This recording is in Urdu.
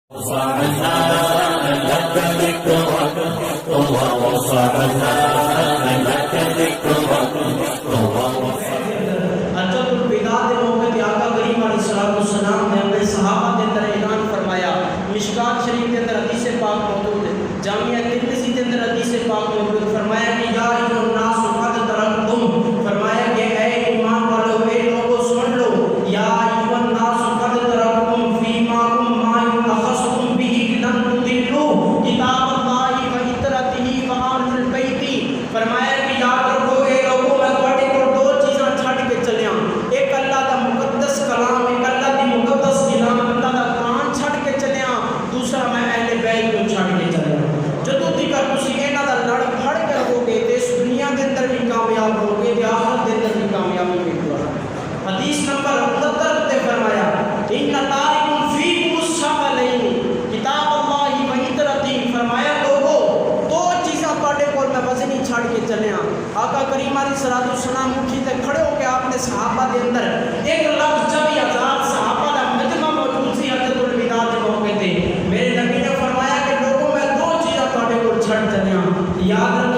مشکات شریف کے اندر حدیث پاک موجود ہے، جامعہ ترمذی کے اندر حدیث پاک موجود ہے۔ فرمایا کہ یا ایھا الناس قد ترکتم، فرمایا کہ اے ایمان والو، اے لوگو سن لو، یا ایھا الناس قد ترکتم فیماکم ما یؤخذکم بہ لن تضلوا کتاب اللہ و عترتہ و آل البیت۔ فرمایا کہ یاد رکھو اے لوگو، میں تواڈے کول دو چیزاں چھڈ کے چلیاں، ایک اللہ دا مقدس کلام، ایک اللہ دی مقدس کلام، اللہ دا قرآن چھڈ کے چلیاں، دوسرا میں اہل بیت کو چھڈ کے چلیاں۔ جدوں تک تسی انہاں دا لڑ پھڑ کے رہو گے تے اس دنیا دے اندر بھی کامیاب ہو گے تے آخرت دے اندر بھی کامیابی ملے گی۔ حدیث نمبر 69 تے فرمایا ان تارک فیکم الثقلین کتاب اللہ و عترتہ، فرمایا لوگو دو چیزاں تواڈے کول میں وزنی چھڈ کے چلیاں۔ آقا کریم علیہ الصلوۃ والسلام اٹھی تے کھڑے ہو کے آپ نے صحابہ دے اندر 1,24,000 صحابہ دا مجمع موجود سی حجۃ الوداع دے موقع تے۔ میرے نبی نے فرمایا کہ لوگوں میں دو چیزاں تواڈے کول چھڈ چلیاں، یاد